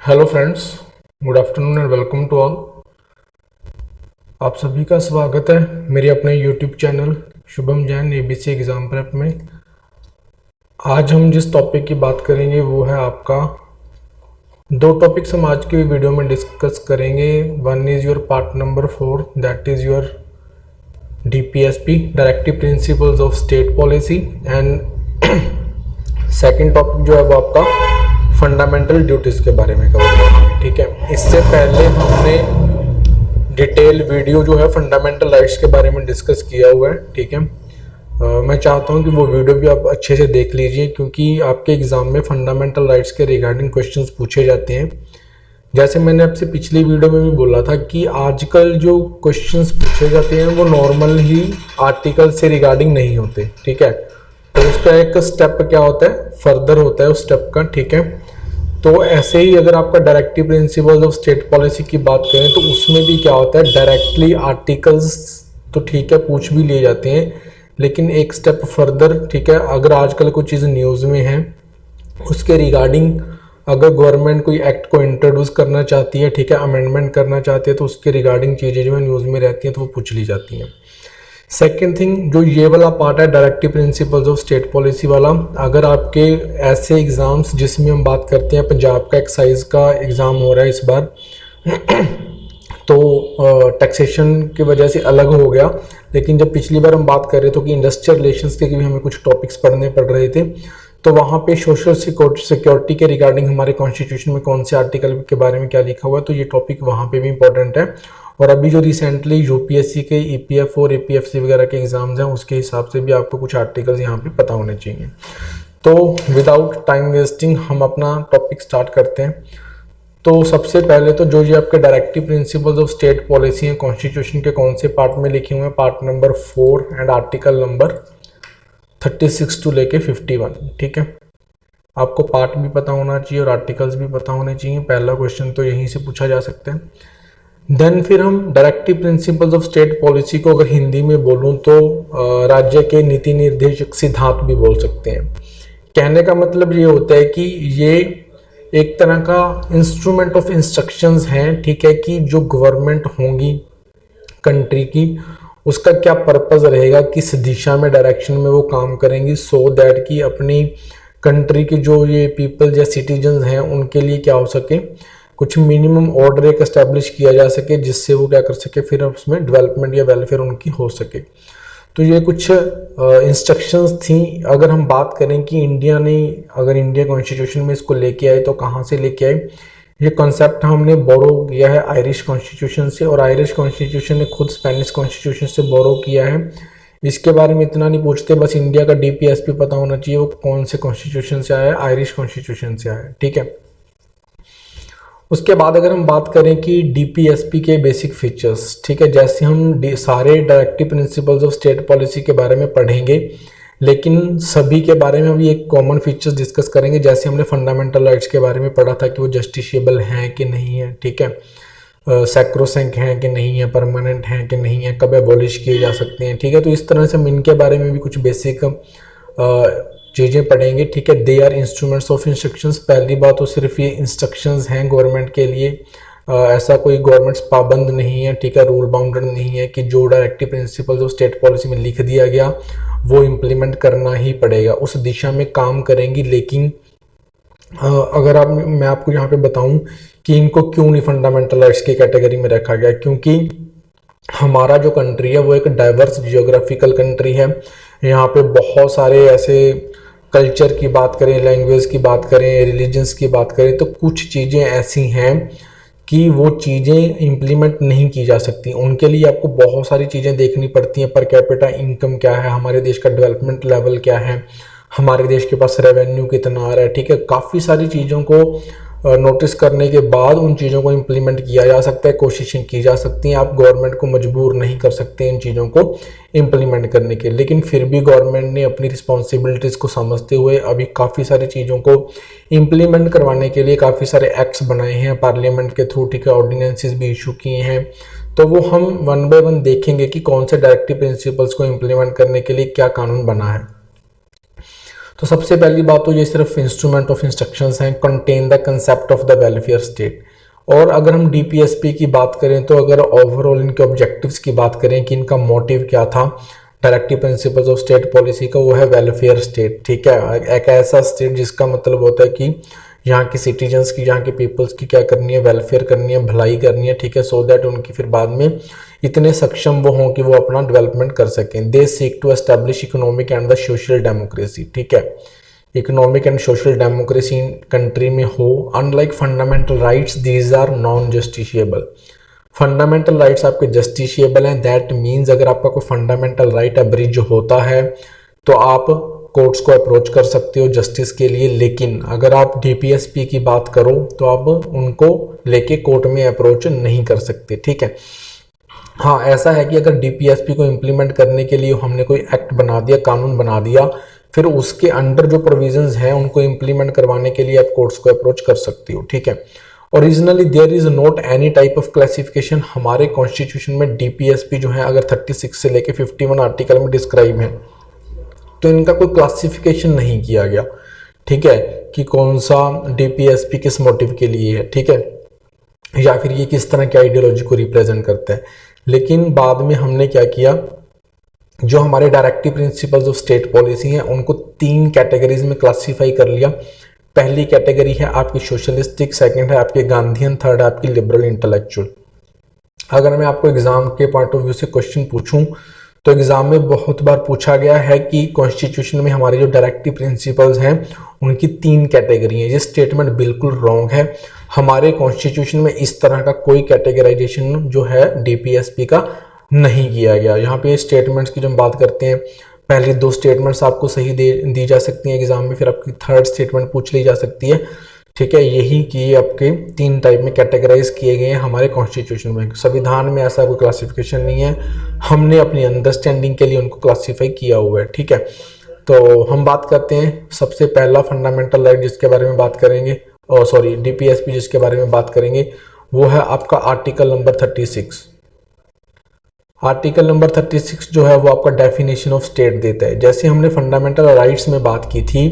Hello friends, good afternoon and welcome to all. आप सभी का स्वागत है मेरे अपने YouTube channel Shubham Jain ABC exam prep में। आज हम जिस टॉपिक की बात करेंगे वो है आपका दो टॉपिक्स हम आज की वीडियो में डिस्कस करेंगे। One is your part number 4 that is your DPSP directive principles of state policy and second topic जो है वो आपका फंडामेंटल ड्यूटीज़ के बारे में कवर करेंगे। ठीक है, इससे पहले हमने डिटेल वीडियो जो है फंडामेंटल राइट्स के बारे में डिस्कस किया हुआ है। ठीक है, मैं चाहता हूं कि वो वीडियो भी आप अच्छे से देख लीजिए क्योंकि आपके एग्ज़ाम में फंडामेंटल राइट्स के रिगार्डिंग क्वेश्चंस पूछे जाते हैं। जैसे मैंने आपसे पिछली वीडियो में भी बोला था कि आजकल जो क्वेश्चंस पूछे जाते हैं वो नॉर्मल ही आर्टिकल से रिगार्डिंग नहीं होते। ठीक है, तो उसका एक स्टेप क्या होता है, फर्दर होता है उस स्टेप का। ठीक है, तो ऐसे ही अगर आपका directive principles of state policy की बात करें तो उसमें भी क्या होता है, डायरेक्टली आर्टिकल्स तो ठीक है पूछ भी लिए जाते हैं, लेकिन एक स्टेप फर्दर। ठीक है, अगर आजकल कोई चीज़ न्यूज़ में है उसके रिगार्डिंग अगर गवर्नमेंट कोई एक्ट को इंट्रोड्यूस करना चाहती है, ठीक है, अमेंडमेंट करना चाहती है, तो उसके रिगार्डिंग चीज़ें जो है न्यूज़ में रहती हैं तो वो पूछ ली जाती हैं। सेकेंड थिंग, जो ये वाला पार्ट है directive principles of state policy वाला, अगर आपके ऐसे एग्ज़ाम्स जिसमें हम बात करते हैं, पंजाब का एक्साइज का एग्ज़ाम हो रहा है इस बार तो टैक्सेशन की वजह से अलग हो गया, लेकिन जब पिछली बार हम बात कर रहे थे कि इंडस्ट्रियल रिलेशंस के भी हमें कुछ टॉपिक्स पढ़ने पड़ रहे थे, तो वहाँ पे सोशल सिक्योरिटी के रिगार्डिंग हमारे कॉन्स्टिट्यूशन में कौन से आर्टिकल के बारे में क्या लिखा हुआ है, तो ये टॉपिक वहाँ पे भी इंपॉर्टेंट है। और अभी जो रिसेंटली यूपीएससी के ईपीएफ और एपीएफसी वगैरह के एग्जाम्स हैं उसके हिसाब से भी आपको कुछ आर्टिकल्स यहाँ पे पता होने चाहिए। तो विदाउट टाइम वेस्टिंग हम अपना टॉपिक स्टार्ट करते हैं। तो सबसे पहले तो जो ये आपके directive principles of state policy हैं कॉन्स्टिट्यूशन के कौन से पार्ट में लिखे हुए हैं, part number 4 and article number 36 to लेके 51। ठीक है, आपको पार्ट भी पता होना चाहिए और आर्टिकल्स भी पता होने चाहिए। पहला क्वेश्चन तो यहीं से पूछा जा सकता है। देन फिर हम directive principles of state policy को अगर हिंदी में बोलूं तो राज्य के नीति निर्देशक सिद्धांत भी बोल सकते हैं। कहने का मतलब ये होता है कि ये एक तरह का इंस्ट्रूमेंट ऑफ इंस्ट्रक्शंस हैं। ठीक है, कि जो गवर्नमेंट होंगी कंट्री की उसका क्या पर्पस रहेगा, किस दिशा में डायरेक्शन में वो काम करेंगी, सो दैट कि अपनी कंट्री के जो ये पीपल या सिटीजन्स हैं उनके लिए क्या हो सके, कुछ मिनिमम ऑर्डर एक एस्टेब्लिश किया जा सके जिससे वो क्या कर सके, फिर उसमें डेवलपमेंट या वेलफेयर उनकी हो सके। तो ये कुछ इंस्ट्रक्शंस थी। अगर हम बात करें कि इंडिया ने अगर इंडिया कॉन्स्टिट्यूशन में इसको लेके आए तो कहाँ से लेके आए, ये कॉन्सेप्ट हमने बोरो किया है आयरिश कॉन्स्टिट्यूशन से, और आयरिश कॉन्स्टिट्यूशन ने खुद स्पेनिश कॉन्स्टिट्यूशन से बोरो किया है। इसके बारे में इतना नहीं पूछते, बस इंडिया का डीपीएसपी पता होना चाहिए वो कौन से कॉन्स्टिट्यूशन से आया है, आयरिश कॉन्स्टिट्यूशन से आया है। ठीक है, उसके बाद अगर हम बात करें कि डीपीएसपी के बेसिक फीचर्स, ठीक है, जैसे हम सारे directive principles of state policy के बारे में पढ़ेंगे, लेकिन सभी के बारे में हम एक कॉमन फीचर्स डिस्कस करेंगे। जैसे हमने फंडामेंटल राइट्स के बारे में पढ़ा था कि वो जस्टिशिएबल हैं कि नहीं है, ठीक है, सैक्रोसेंक हैं कि नहीं है, परमानेंट हैं कि नहीं है, कब एबॉलिश किए जा सकते हैं। ठीक है, तो इस तरह से हम इनके बारे में भी कुछ बेसिक चीज़ें पढ़ेंगे। ठीक है, they are instruments of instructions. पहली बात तो सिर्फ ये इंस्ट्रक्शंस हैं गवर्नमेंट के लिए, ऐसा कोई गवर्नमेंट्स पाबंद नहीं है, ठीक है, रूल बाउंडेड नहीं है कि जो directive principles of state policy में लिख दिया गया वो इम्प्लीमेंट करना ही पड़ेगा, उस दिशा में काम करेंगी। लेकिन अगर मैं आपको यहाँ पे बताऊं कि इनको क्यों नहीं फंडामेंटल राइट्स की कैटेगरी में रखा गया, क्योंकि हमारा जो कंट्री है वो एक डाइवर्स जियोग्राफिकल कंट्री है। यहाँ पे बहुत सारे ऐसे कल्चर की बात करें, लैंग्वेज की बात करें, रिलीजन्स की बात करें, तो कुछ चीज़ें ऐसी हैं कि वो चीज़ें इम्प्लीमेंट नहीं की जा सकती। उनके लिए आपको बहुत सारी चीज़ें देखनी पड़ती हैं। पर कैपिटा इनकम क्या है, हमारे देश का डेवलपमेंट लेवल क्या है, हमारे देश के पास रेवेन्यू कितना आ रहा है, ठीक है, काफ़ी सारी चीज़ों को नोटिस करने के बाद उन चीज़ों को इम्प्लीमेंट किया जा सकता है, कोशिशें की जा सकती हैं। आप गवर्नमेंट को मजबूर नहीं कर सकते इन चीज़ों को इम्प्लीमेंट करने के, लेकिन फिर भी गवर्नमेंट ने अपनी रिस्पॉन्सिबिलिटीज़ को समझते हुए अभी काफ़ी सारी चीज़ों को इम्प्लीमेंट करवाने के लिए काफ़ी सारे एक्ट्स बनाए हैं पार्लियामेंट के थ्रू, ठीक है, ऑर्डिनेंसेस भी इशू किए हैं। तो वो हम वन बाय वन देखेंगे कि कौन से डायरेक्टिव प्रिंसिपल्स को इम्प्लीमेंट करने के लिए क्या कानून बना है। तो सबसे पहली बात तो ये सिर्फ इंस्ट्रूमेंट ऑफ इंस्ट्रक्शंस हैं, contain the concept of the welfare state. और अगर हम डीपीएसपी की बात करें तो अगर ओवरऑल इनके ऑब्जेक्टिव्स की बात करें कि इनका मोटिव क्या था directive principles of state policy का, वो है वेलफेयर स्टेट। ठीक है, एक ऐसा स्टेट जिसका मतलब होता है कि यहाँ के सिटीजन्स की, यहाँ के पीपल्स की क्या करनी है, वेलफेयर करनी है, भलाई करनी है। ठीक है, सो दैट उनकी फिर बाद में इतने सक्षम वो हों कि वो अपना डेवलपमेंट कर सकें। They seek to establish economic and the social democracy. ठीक है, economic and social democracy in country में हो। Unlike fundamental rights these are non justiciable. Fundamental rights आपके जस्टिशिएबल हैं। दैट मीन्स अगर आपका कोई फंडामेंटल राइट अब्रिज होता है तो आप कोर्ट्स को अप्रोच कर सकते हो जस्टिस के लिए। लेकिन अगर आप डीपीएसपी की बात करो तो आप उनको लेके कोर्ट में अप्रोच नहीं कर सकते। ठीक है, हाँ ऐसा है कि अगर डीपीएसपी को इम्प्लीमेंट करने के लिए हमने कोई एक्ट बना दिया, कानून बना दिया, फिर उसके अंडर जो प्रोविजंस हैं उनको इम्प्लीमेंट करवाने के लिए आप कोर्ट्स को अप्रोच कर सकती हो। ठीक है, originally there is not any type of classification. हमारे कॉन्स्टिट्यूशन में डीपीएसपी जो है अगर 36 से लेके 51 आर्टिकल में डिस्क्राइब है, तो इनका कोई क्लासिफिकेशन नहीं किया गया। ठीक है, कि कौन सा डीपीएसपी किस मोटिव के लिए है, ठीक है, या फिर ये किस तरह की आइडियोलॉजी को रिप्रेजेंट करता है। लेकिन बाद में हमने क्या किया, जो हमारे directive principles of state policy हैं उनको 3 कैटेगरीज में क्लासीफाई कर लिया। पहली कैटेगरी है आपकी सोशलिस्टिक, सेकंड है आपके गांधीयन, थर्ड है आपकी लिबरल इंटेलेक्चुअल। अगर मैं आपको एग्जाम के पॉइंट ऑफ व्यू से क्वेश्चन पूछूं तो एग्जाम में बहुत बार पूछा गया है कि कॉन्स्टिट्यूशन में हमारे जो डायरेक्टिव प्रिंसिपल्स हैं उनकी 3 कैटेगरी हैं। ये स्टेटमेंट बिल्कुल रॉन्ग है। हमारे कॉन्स्टिट्यूशन में इस तरह का कोई कैटेगराइजेशन जो है डीपीएसपी का नहीं किया गया। यहाँ पे स्टेटमेंट्स की जब हम बात करते हैं, पहली 2 स्टेटमेंट्स आपको सही दी जा सकती हैं एग्जाम में, फिर आपकी थर्ड स्टेटमेंट पूछ ली जा सकती है। ठीक है, यही कि आपके 3 टाइप में कैटेगराइज किए गए हैं हमारे कॉन्स्टिट्यूशन में। संविधान में ऐसा कोई क्लासिफिकेशन नहीं है, हमने अपनी अंडरस्टैंडिंग के लिए उनको क्लासीफाई किया हुआ है। ठीक है, तो हम बात करते हैं सबसे पहला फंडामेंटल राइट जिसके बारे में बात करेंगे, और सॉरी डीपीएसपी जिसके बारे में बात करेंगे, वो है आपका आर्टिकल नंबर 36। आर्टिकल नंबर 36 जो है वो आपका डेफिनेशन ऑफ स्टेट देता है। जैसे हमने फंडामेंटल राइट्स में बात की थी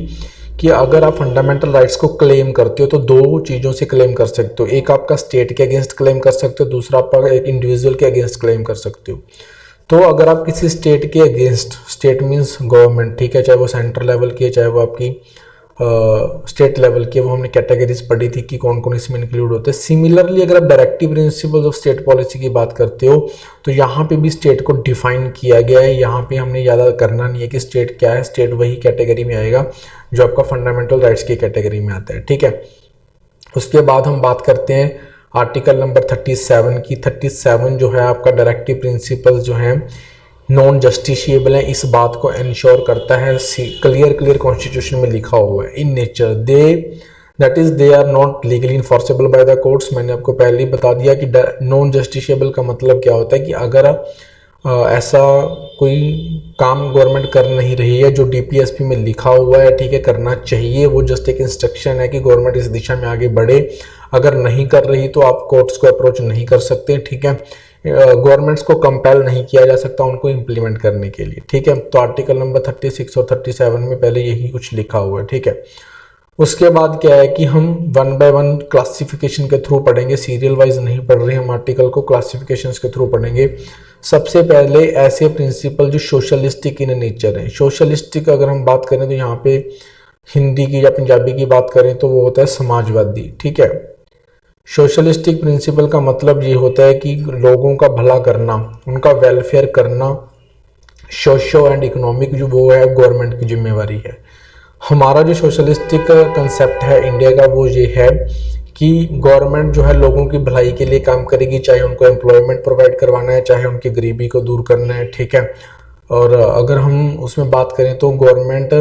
कि अगर आप फंडामेंटल राइट्स को क्लेम करते हो तो 2 चीज़ों से क्लेम कर सकते हो। एक आपका स्टेट के अगेंस्ट क्लेम कर सकते हो, दूसरा आप एक इंडिविजुअल के अगेंस्ट क्लेम कर सकते हो। तो अगर आप किसी स्टेट के अगेंस्ट, स्टेट मीन्स गवर्नमेंट, ठीक है, चाहे वो सेंट्रल लेवल की है चाहे वो आपकी स्टेट लेवल की, वो हमने कैटेगरीज पढ़ी थी कि कौन कौन इसमें इंक्लूड होते हैं। सिमिलरली अगर आप directive principles of state policy की बात करते हो तो यहाँ पे भी स्टेट को डिफाइन किया गया है। यहाँ पे हमने ज़्यादा करना नहीं है कि स्टेट क्या है, स्टेट वही कैटेगरी में आएगा जो आपका फंडामेंटल राइट्स की कैटेगरी में आता है। ठीक है, उसके बाद हम बात करते हैं आर्टिकल नंबर 37 की। 37 जो है आपका डायरेक्टिव प्रिंसिपल्स जो हैं नॉन जस्टिशिएबल है, इस बात को इंश्योर करता है। क्लियर कॉन्स्टिट्यूशन में लिखा हुआ है in nature that is they are not legally enforceable by the courts. मैंने आपको पहले ही बता दिया कि नॉन जस्टिशिएबल का मतलब क्या होता है कि अगर ऐसा कोई काम गवर्नमेंट कर नहीं रही है जो डीपीएसपी में लिखा हुआ है, ठीक है, करना चाहिए, वो जस्ट एक इंस्ट्रक्शन है कि गवर्नमेंट इस दिशा में आगे बढ़े, अगर नहीं कर रही तो आप कोर्ट्स को अप्रोच नहीं कर सकते। ठीक है, गवर्नमेंट्स को कंपेल नहीं किया जा सकता उनको इम्प्लीमेंट करने के लिए। ठीक है, तो आर्टिकल नंबर 36 और 37 में पहले यही कुछ लिखा हुआ है। ठीक है, उसके बाद क्या है कि हम 1 बाय 1 क्लासिफिकेशन के थ्रू पढ़ेंगे, सीरियल वाइज नहीं पढ़ रहे हम आर्टिकल को, क्लासिफिकेशंस के थ्रू पढ़ेंगे। सबसे पहले ऐसे प्रिंसिपल जो सोशलिस्टिक इन नेचर है। सोशलिस्टिक अगर हम बात करें तो यहाँ पे हिंदी की या पंजाबी की बात करें तो वो होता है समाजवादी। ठीक है, सोशलिस्टिक प्रिंसिपल का मतलब ये होता है कि लोगों का भला करना, उनका वेलफेयर करना, सोशो एंड इकोनॉमिक जो वो है गवर्नमेंट की जिम्मेवारी है। हमारा जो सोशलिस्टिक कंसेप्ट है इंडिया का वो ये है कि गवर्नमेंट जो है लोगों की भलाई के लिए काम करेगी, चाहे उनको एम्प्लॉयमेंट प्रोवाइड करवाना है, चाहे उनकी गरीबी को दूर करना है। ठीक है, और अगर हम उसमें बात करें तो गवर्नमेंट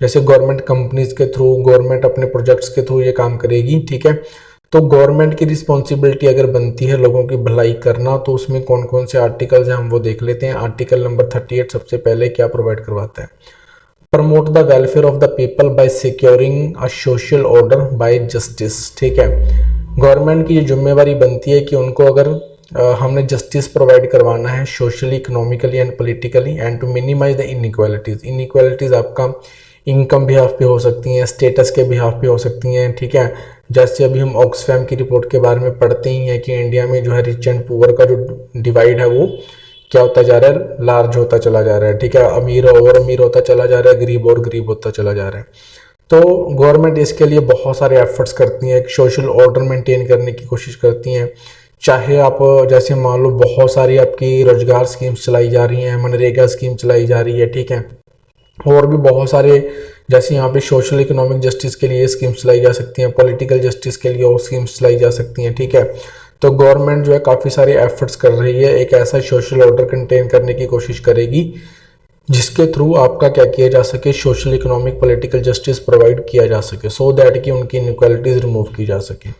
जैसे गवर्नमेंट कंपनीज के थ्रू, गवर्नमेंट अपने प्रोजेक्ट्स के थ्रू ये काम करेगी। ठीक है, तो गवर्नमेंट की रिस्पॉन्सिबिलिटी अगर बनती है लोगों की भलाई करना तो उसमें कौन कौन से आर्टिकल्स हैं हम वो देख लेते हैं। आर्टिकल नंबर 38 सबसे पहले क्या प्रोवाइड करवाता है, promote the welfare of the people by securing a social order by justice. ठीक है, गवर्नमेंट की ये जिम्मेवारी बनती है कि उनको अगर हमने जस्टिस प्रोवाइड करवाना है socially, economically and politically, and to minimize the inequalities. Inequalities आपका इनकम बिहाफ पे हो सकती हैं, स्टेटस के बिहाफ पे हो सकती हैं, ठीक है। जैसे अभी हम ऑक्सफैम की रिपोर्ट के बारे में पढ़ते ही हैं कि इंडिया में जो है रिच एंड पुअर का जो डिवाइड है वो क्या होता जा रहा है, लार्ज होता चला जा रहा है, ठीक है। अमीर और अमीर होता चला जा रहा है, गरीब और गरीब होता चला जा रहा है। तो गवर्नमेंट इसके लिए बहुत सारे एफर्ट्स करती हैं, एक सोशल ऑर्डर मेंटेन करने की कोशिश करती हैं। चाहे आप जैसे मान लो बहुत सारी आपकी रोजगार स्कीम्स चलाई जा रही हैं, मनरेगा स्कीम चलाई जा रही है, ठीक है। और भी बहुत सारे जैसे यहाँ पे सोशल इकोनॉमिक जस्टिस के लिए स्कीम्स चलाई जा सकती हैं, पॉलिटिकल जस्टिस के लिए और स्कीम्स चलाई जा सकती हैं, ठीक है। तो गवर्नमेंट जो है काफ़ी सारे एफर्ट्स कर रही है, एक ऐसा सोशल ऑर्डर कंटेन करने की कोशिश करेगी जिसके थ्रू आपका क्या किया जा सके, social economic political justice provide किया जा सके, सो दैट कि उनकी इनक्वालिटीज़ रिमूव की जा सके।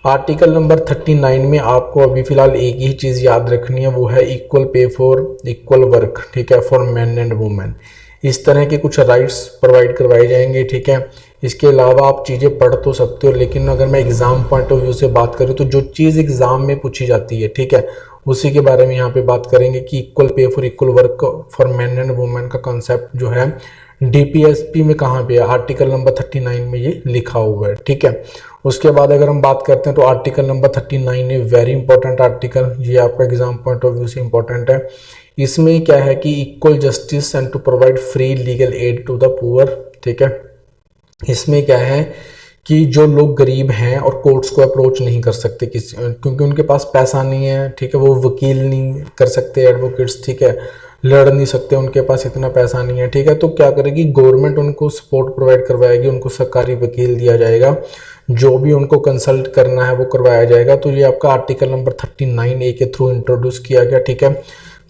आर्टिकल नंबर 39 में आपको अभी फिलहाल एक ही चीज़ याद रखनी है, वो है equal pay for equal work, ठीक है, फॉर मैन एंड वुमेन। इस तरह के कुछ राइट्स प्रोवाइड करवाए जाएंगे, ठीक है। इसके अलावा आप चीज़ें पढ़ तो सकते हो, लेकिन अगर मैं एग्ज़ाम पॉइंट ऑफ व्यू से बात करूँ तो जो चीज़ एग्ज़ाम में पूछी जाती है, ठीक है, उसी के बारे में यहाँ पे बात करेंगे कि equal pay for equal work for man and women का कॉन्सेप्ट जो है डीपीएसपी में कहाँ पे है, आर्टिकल नंबर 39 में ये लिखा हुआ है, ठीक है। उसके बाद अगर हम बात करते हैं तो आर्टिकल नंबर 39 है वेरी इंपॉर्टेंट आर्टिकल, ये आपका एग्जाम पॉइंट ऑफ व्यू से इंपॉर्टेंट है। इसमें क्या है कि equal justice and to provide free legal aid to the poor, ठीक है। इसमें क्या है कि जो लोग गरीब हैं और कोर्ट्स को अप्रोच नहीं कर सकते किसी, क्योंकि उनके पास पैसा नहीं है, ठीक है, वो वकील नहीं कर सकते, एडवोकेट्स, ठीक है, लड़ नहीं सकते, उनके पास इतना पैसा नहीं है, ठीक है। तो क्या करेगी गवर्नमेंट, उनको सपोर्ट प्रोवाइड करवाएगी, उनको सरकारी वकील दिया जाएगा, जो भी उनको कंसल्ट करना है वो करवाया जाएगा। तो ये आपका आर्टिकल नंबर 39A के थ्रू इंट्रोड्यूस किया गया, ठीक है।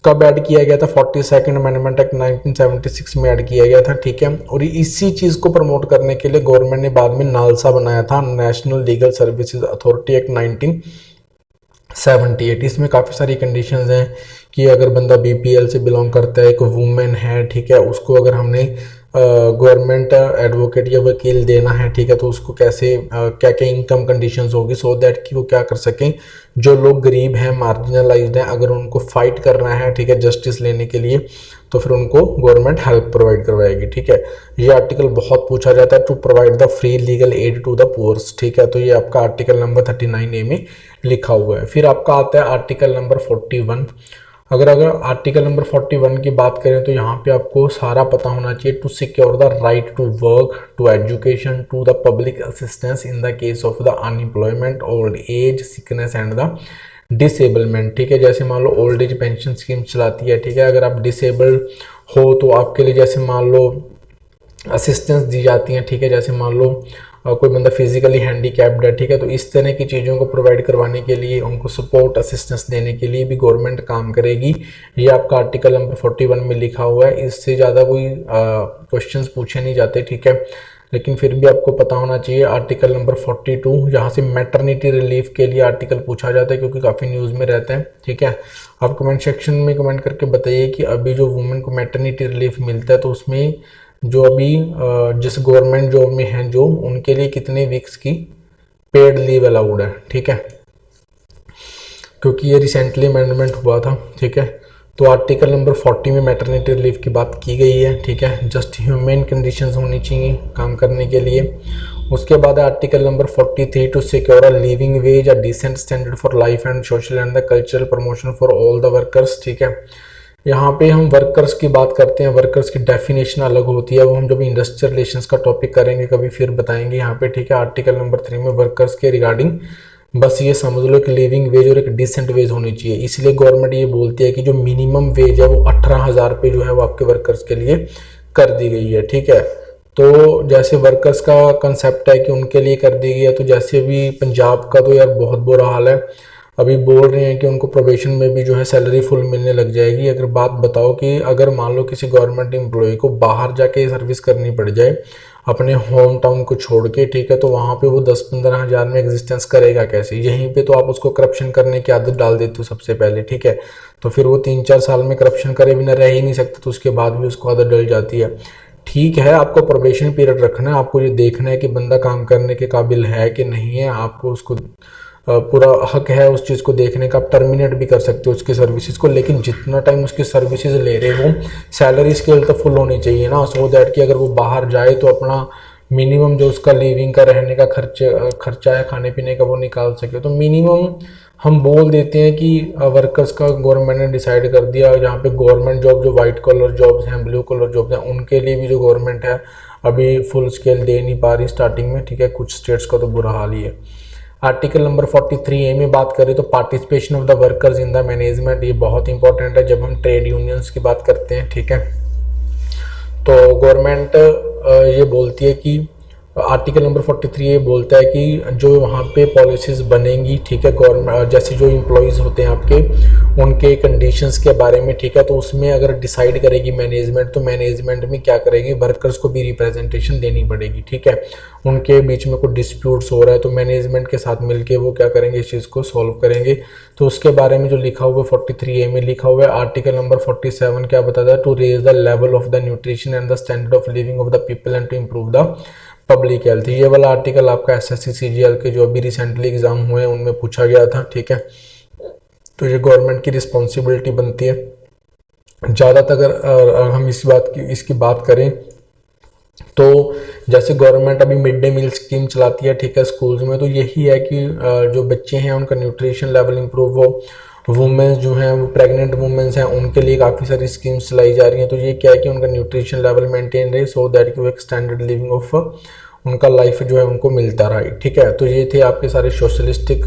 कब ऐड किया गया था? 42nd अमेंडमेंट एक्ट 1976 में ऐड किया गया था, ठीक है। और इसी चीज़ को प्रमोट करने के लिए गवर्नमेंट ने बाद में नालसा बनाया था, national legal services authority act 1978। इसमें काफ़ी सारी कंडीशंस हैं कि अगर बंदा बीपीएल से बिलोंग करता है, एक वुमेन है, ठीक है, उसको अगर हमने गवर्नमेंट एडवोकेट या वकील देना है, ठीक है, तो उसको कैसे क्या क्या इनकम कंडीशंस होगी, सो दैट कि वो क्या कर सकें, जो लोग गरीब हैं, मार्जिनलाइज्ड हैं, अगर उनको फाइट करना है, ठीक है, जस्टिस लेने के लिए, तो फिर उनको गवर्नमेंट हेल्प प्रोवाइड करवाएगी, ठीक है। ये आर्टिकल बहुत पूछा जाता है, to provide the free legal aid to the poors, ठीक है। तो ये आपका आर्टिकल नंबर 39A में लिखा हुआ है। फिर आपका आता है आर्टिकल नंबर 41। अगर आर्टिकल नंबर 41 की बात करें तो यहाँ पे आपको सारा पता होना चाहिए, to secure the right to work, to education, to the public assistance in the case of the unemployment, old age, sickness and the disablement, ठीक है। जैसे मान लो ओल्ड एज पेंशन स्कीम चलाती है, ठीक है, अगर आप डिसेबल्ड हो तो आपके लिए जैसे मान लो असिस्टेंस दी जाती हैं, ठीक है। जैसे मान लो कोई बंदा फिजिकली हैंडीकैप्ड है, ठीक है, तो इस तरह की चीज़ों को प्रोवाइड करवाने के लिए, उनको सपोर्ट असिस्टेंस देने के लिए भी गवर्नमेंट काम करेगी। ये आपका आर्टिकल नंबर 41 में लिखा हुआ है। इससे ज़्यादा कोई क्वेश्चंस पूछे नहीं जाते, ठीक है, लेकिन फिर भी आपको पता होना चाहिए। आर्टिकल नंबर 42, जहाँ से मैटरनिटी रिलीफ के लिए आर्टिकल पूछा जाता है, क्योंकि काफ़ी न्यूज़ में रहता है, ठीक है। आप कमेंट सेक्शन में कमेंट करके बताइए कि अभी जो वुमेन को मैटरनिटी रिलीफ मिलता है, तो उसमें जो अभी जिस गवर्नमेंट जॉब में हैं जो, उनके लिए कितने वीक्स की पेड लीव अलाउड है, ठीक है, क्योंकि ये रिसेंटली अमेंडमेंट हुआ था, ठीक है। तो आर्टिकल नंबर 40 में मैटरनिटी रिलीफ की बात की गई है, ठीक है। जस्ट ह्यूमन कंडीशंस होनी चाहिए काम करने के लिए। उसके बाद article number 43, to secure a living wage, a decent standard for life and social and the cultural promotion for all the workers, ठीक है। यहाँ पे हम वर्कर्स की बात करते हैं, वर्कर्स की डेफिनेशन अलग होती है, वो हम जब इंडस्ट्रियल रिलेशंस का टॉपिक करेंगे कभी फिर बताएंगे यहाँ पे, ठीक है। आर्टिकल नंबर 3 में वर्कर्स के रिगार्डिंग बस ये समझ लो कि लिविंग वेज और एक डिसेंट वेज होनी चाहिए। इसलिए गवर्नमेंट ये बोलती है कि जो मिनिमम वेज है वो 18,000 पे जो है वो आपके वर्कर्स के लिए कर दी गई है, ठीक है। तो जैसे वर्कर्स का कंसेप्ट है कि उनके लिए कर दी गई है, तो जैसे अभी पंजाब का तो यार बहुत बुरा हाल है, अभी बोल रहे हैं कि उनको प्रोबेशन में भी जो है सैलरी फुल मिलने लग जाएगी। अगर बात बताओ कि अगर मान लो किसी गवर्नमेंट एम्प्लॉय को बाहर जाके सर्विस करनी पड़ जाए अपने होम टाउन को छोड़ के, ठीक है, तो वहाँ पे वो 10-15 हज़ार में एग्जिस्टेंस करेगा कैसे? यहीं पे तो आप उसको करप्शन करने की आदत डाल देते हो सबसे पहले, ठीक है। तो फिर वो 3-4 साल में करप्शन करे बिना रह ही नहीं सकता, तो उसके बाद भी उसको आदत डल जाती है। ठीक है, आपको प्रोबेशन पीरियड रखना है, आपको ये देखना है कि बंदा काम करने के काबिल है कि नहीं है, आपको उसको पूरा हक है उस चीज़ को देखने का, आप टर्मिनेट भी कर सकते हो उसकी सर्विसेज को, लेकिन जितना टाइम उसकी सर्विसेज ले रहे हो सैलरी स्केल तो फुल होनी चाहिए ना, सो दैट कि अगर वो बाहर जाए तो अपना मिनिमम जो उसका लिविंग का, रहने का खर्चा है, खाने पीने का, वो निकाल सके। तो मिनिमम हम बोल देते हैं कि वर्कर्स का गवर्नमेंट ने डिसाइड कर दिया, यहाँ पे गवर्नमेंट जॉब जो वाइट कॉलर जॉब्स हैं, ब्लू कॉलर जॉब्स हैं, उनके लिए भी जो गवर्नमेंट है अभी फुल स्केल दे नहीं पा रही स्टार्टिंग में, ठीक है, कुछ स्टेट्स का तो बुरा हाल ही है। आर्टिकल नंबर 43A में बात करें तो participation of the workers in the management, ये बहुत इंपॉर्टेंट है जब हम ट्रेड यूनियंस की बात करते हैं, ठीक है। तो गवर्नमेंट ये बोलती है कि आर्टिकल नंबर 43 ये बोलता है कि जो वहाँ पे पॉलिसीज़ बनेंगी, ठीक है, गवर्नमेंट जैसे जो एम्प्लॉयज़ होते हैं आपके, उनके कंडीशंस के बारे में, ठीक है, तो उसमें अगर डिसाइड करेगी मैनेजमेंट, तो मैनेजमेंट में क्या करेंगे, वर्कर्स को भी रिप्रेजेंटेशन देनी पड़ेगी, ठीक है। उनके बीच में कोई डिस्प्यूट्स हो रहा है तो मैनेजमेंट के साथ मिलके वो क्या करेंगे, इस चीज़ को सॉल्व करेंगे। तो उसके बारे में जो लिखा हुआ है 43A में लिखा हुआ है, आर्टिकल नंबर 47 क्या बताता है, to raise the level of the nutrition and the standard of living of the people and to improve the public health. ये वाला आर्टिकल आपका एसएससी सीजीएल के जो अभी रिसेंटली एग्जाम हुए हैं उनमें पूछा गया था, ठीक है। तो ये गवर्नमेंट की रिस्पॉन्सिबिलिटी बनती है। ज़्यादातर अगर हम इसकी बात करें तो जैसे गवर्नमेंट अभी मिड डे मील स्कीम चलाती है, ठीक है, स्कूल्स में, तो यही है कि जो बच्चे हैं उनका न्यूट्रिशन लेवल इंप्रूव हो। वुमेन्स जो हैं, वो प्रेग्नेंट वुमेन्स हैं, उनके लिए काफ़ी सारी स्कीम्स चलाई जा रही हैं। तो ये क्या है कि उनका न्यूट्रिशन लेवल मेंटेन रहे, सो दैट कि वो एक स्टैंडर्ड लिविंग ऑफ उनका लाइफ जो है उनको मिलता रहा, ठीक है। तो ये थे आपके सारे सोशलिस्टिक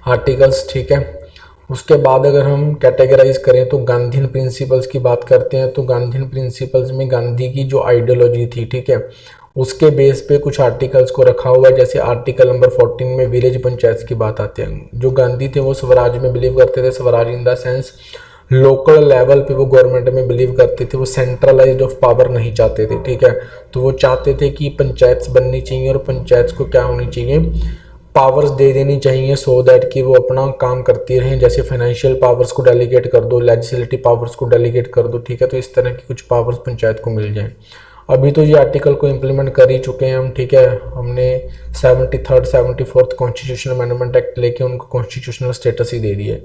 आर्टिकल्स, ठीक है। उसके बाद अगर हम कैटेगराइज करें तो गांधीन प्रिंसिपल्स की बात करते हैं। तो गांधीन प्रिंसिपल्स में गांधी की जो आइडियोलॉजी थी, ठीक है, उसके बेस पे कुछ आर्टिकल्स को रखा हुआ है। जैसे आर्टिकल नंबर 14 में विलेज पंचायत की बात आती है। जो गांधी थे वो स्वराज में बिलीव करते थे, Swaraj in the sense local level पे वो गवर्नमेंट में बिलीव करते थे, वो सेंट्रलाइज्ड ऑफ पावर नहीं चाहते थे, ठीक है। तो वो चाहते थे कि पंचायत बननी चाहिए और पंचायत को क्या होनी चाहिए, पावर्स दे देनी चाहिए, सो दैट कि वो अपना काम करती रहें। जैसे फाइनेंशियल पावर्स को डेलीगेट कर दो, लेजिस्लेटिव पावर्स को डेलीगेट कर दो, ठीक है। तो इस तरह की कुछ पावर्स पंचायत को मिल जाएं। अभी तो ये आर्टिकल को इम्प्लीमेंट कर ही चुके हैं हम, ठीक है। हमने 73rd 74th constitutional amendment act लेके उनको कॉन्स्टिट्यूशनल स्टेटस ही दे दिए।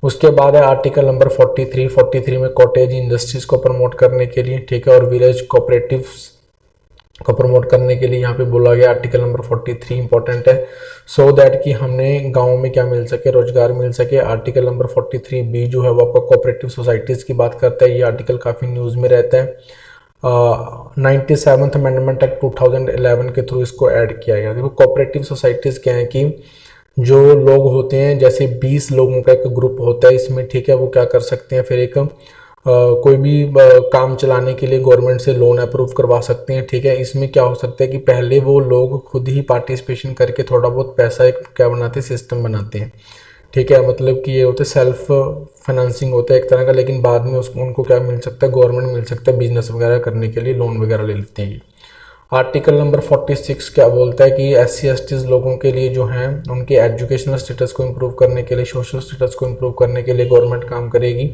उसके बाद है आर्टिकल नंबर 43 में कॉटेज इंडस्ट्रीज को प्रमोट करने के लिए, ठीक है, और विलेज कोऑपरेटिव्स को प्रमोट करने के लिए यहाँ पे बोला गया। आर्टिकल नंबर 43 इंपॉर्टेंट है, सो दैट कि हमने गाँव में क्या मिल सके, रोजगार मिल सके। आर्टिकल नंबर 43B जो है वो आपका कोऑपरेटिव सोसाइटीज़ की बात करता है। ये आर्टिकल काफ़ी न्यूज़ में रहता है। 97th अमेंडमेंट एक्ट 2011 के थ्रू इसको ऐड किया गया। देखो कोऑपरेटिव सोसाइटीज़ क्या है कि जो लोग होते हैं, जैसे 20 लोगों का एक ग्रुप होता है इसमें, ठीक है, वो क्या कर सकते हैं, फिर एक कोई भी काम चलाने के लिए गवर्नमेंट से लोन अप्रूव करवा सकते हैं, ठीक है। इसमें क्या हो सकता है कि पहले वो लोग खुद ही पार्टिसिपेशन करके थोड़ा बहुत पैसा एक क्या बनाते हैं, सिस्टम बनाते हैं, ठीक है। मतलब कि ये होता है सेल्फ फाइनेंसिंग होता है एक तरह का, लेकिन बाद में उसको उनको क्या मिल सकता है, गवर्नमेंट मिल सकता है, बिजनेस वगैरह करने के लिए लोन वगैरह ले लेते हैं। आर्टिकल नंबर 46 क्या बोलता है कि SC/ST लोगों के लिए जो हैं उनके एजुकेशनल स्टेटस को इम्प्रूव करने के लिए, सोशल स्टेटस को इम्प्रूव करने के लिए गवर्नमेंट काम करेगी।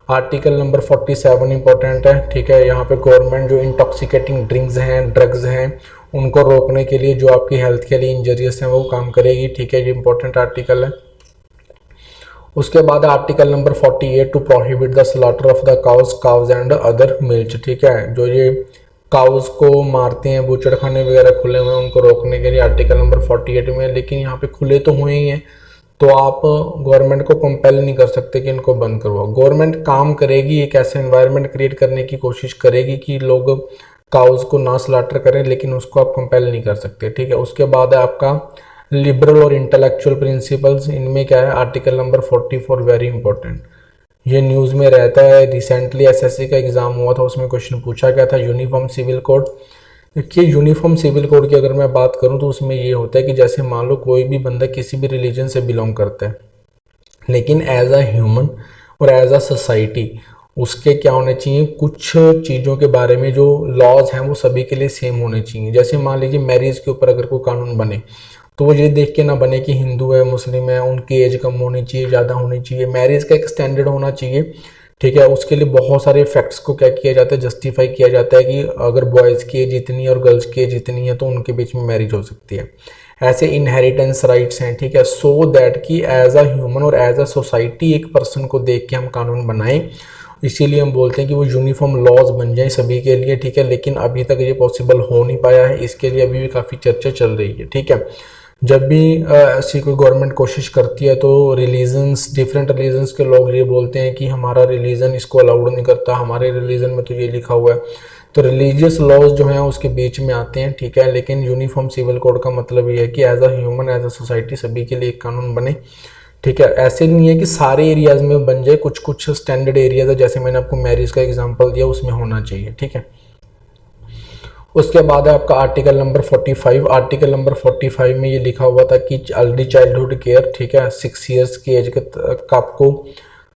आर्टिकल नंबर 47 इंपॉर्टेंट है, ठीक है। यहाँ पे गवर्नमेंट जो इंटॉक्सिकेटिंग ड्रिंक्स हैं, ड्रग्स हैं, उनको रोकने के लिए, जो आपकी हेल्थ के लिए इंजरियस हैं, वो काम करेगी, ठीक है। ये इंपॉर्टेंट आर्टिकल है। उसके बाद article number 48 to prohibit the slaughter of the cows and other milk, ठीक है। जो ये काउज को मारते हैं, बूचड़खाने वगैरह खुले हुए हैं, उनको रोकने के लिए आर्टिकल नंबर 48 में। लेकिन यहाँ पे खुले तो हुए ही हैं, तो आप गवर्नमेंट को कंपेल नहीं कर सकते कि इनको बंद करवाओ। गवर्नमेंट काम करेगी, एक ऐसा एनवायरनमेंट क्रिएट करने की कोशिश करेगी कि लोग काउज को ना स्लॉटर करें, लेकिन उसको आप कंपेल नहीं कर सकते, ठीक है। उसके बाद है आपका लिबरल और इंटेलेक्चुअल प्रिंसिपल्स। इनमें क्या है, आर्टिकल नंबर 44 वेरी इंपॉर्टेंट, ये न्यूज़ में रहता है। रिसेंटली SSC का एग्जाम हुआ था, उसमें क्वेश्चन पूछा गया था, यूनिफॉर्म सिविल कोड। देखिए यूनिफॉर्म सिविल कोड की अगर मैं बात करूं तो उसमें ये होता है कि जैसे मान लो कोई भी बंदा किसी भी रिलीजन से बिलोंग करता है, लेकिन एज अ ह्यूमन और एज अ सोसाइटी उसके क्या होने चाहिए, कुछ चीज़ों के बारे में जो लॉज हैं वो सभी के लिए सेम होने चाहिए। जैसे मान लीजिए मैरिज के ऊपर अगर कोई कानून बने तो वो ये देख के ना बने कि हिंदू है, मुस्लिम है, उनकी एज कम होनी चाहिए, ज़्यादा होनी चाहिए। मैरिज का एक स्टैंडर्ड होना चाहिए, ठीक है। उसके लिए बहुत सारे फैक्ट्स को क्या किया जाता है, जस्टिफाई किया जाता है कि अगर बॉयज़ की एज इतनी है और गर्ल्स की एज इतनी है तो उनके बीच में मैरिज हो सकती है। ऐसे इनहेरिटेंस राइट्स हैं, ठीक है। सो दैट कि एज अ ह्यूमन और एज अ सोसाइटी एक पर्सन को देख के हम कानून बनाएं, इसीलिए हम बोलते हैं कि वो यूनिफॉर्म लॉज बन जाए सभी के लिए, ठीक है। लेकिन अभी तक ये पॉसिबल हो नहीं पाया है, इसके लिए अभी भी काफ़ी चर्चा चल रही है, ठीक है। जब भी ऐसी कोई गवर्नमेंट कोशिश करती है तो रिलीजन्स, डिफरेंट रिलीजन्स के लोग ये बोलते हैं कि हमारा रिलीजन इसको अलाउड नहीं करता, हमारे रिलीजन में तो ये लिखा हुआ है। तो रिलीजियस लॉज जो हैं उसके बीच में आते हैं, ठीक है। लेकिन यूनिफॉर्म सिविल कोड का मतलब ये है कि as a human, as a society सभी के लिए एक कानून बने, ठीक है। ऐसे नहीं है कि सारे एरियाज में बन जाए, कुछ कुछ स्टैंडर्ड एरियाज है, जैसे मैंने आपको मैरिज का एग्जांपल दिया, उसमें होना चाहिए, ठीक है। उसके बाद है आपका आर्टिकल नंबर 45। आर्टिकल नंबर 45 में ये लिखा हुआ था कि अर्ली चाइल्डहुड केयर, ठीक है, 6 ईयर्स की एज का आपको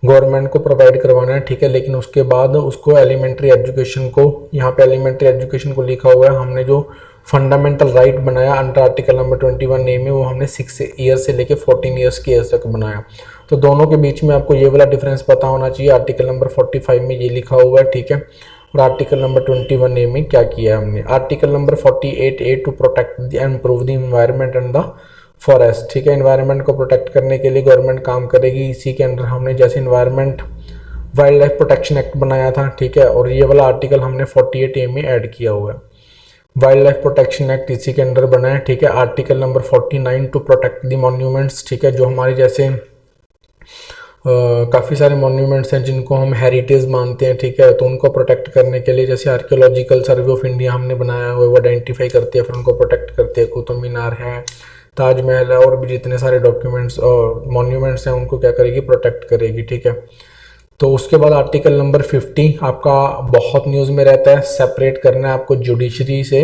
गवर्नमेंट को प्रोवाइड करवाना है, ठीक है। लेकिन उसके बाद उसको एलिमेंट्री एजुकेशन को, यहाँ पे एलिमेंट्री एजुकेशन को लिखा हुआ है, हमने जो फंडामेंटल राइट बनाया अंडर आर्टिकल नंबर 21A में, वो हमने 6 ईयर्स से लेके 14 ईयर्स की एज तक बनाया। तो दोनों के बीच में आपको ये वाला डिफरेंस पता होना चाहिए। आर्टिकल नंबर 45 में ये लिखा हुआ है, ठीक है। और आर्टिकल नंबर 21A में क्या किया है हमने। Article number 48A to protect and improve the environment and the forest, ठीक है। इन्वायरमेंट को प्रोटेक्ट करने के लिए गवर्नमेंट काम करेगी। इसी के अंडर हमने जैसे environment wild life protection act बनाया था, ठीक है। और ये वाला आर्टिकल हमने 48A में ऐड किया हुआ है। वाइल्ड लाइफ प्रोटेक्शन एक्ट इसी के अंडर बना है, ठीक है। Article number 49 to protect the monuments, ठीक है। जो हमारे जैसे काफ़ी सारे मॉन्यूमेंट्स हैं जिनको हम हेरिटेज मानते हैं, ठीक है। तो उनको प्रोटेक्ट करने के लिए जैसे आर्कियोलॉजिकल सर्वे ऑफ इंडिया हमने बनाया हुआ है, वो आइडेंटिफाई करती है, फिर उनको प्रोटेक्ट करती है। कुतुब मीनार है, ताजमहल है, और भी जितने सारे डॉक्यूमेंट्स और मॉन्यूमेंट्स हैं उनको क्या करेगी, प्रोटेक्ट करेगी, ठीक है। तो उसके बाद आर्टिकल नंबर 50 आपका बहुत न्यूज़ में रहता है, सेपरेट करना है आपको जुडिशरी से,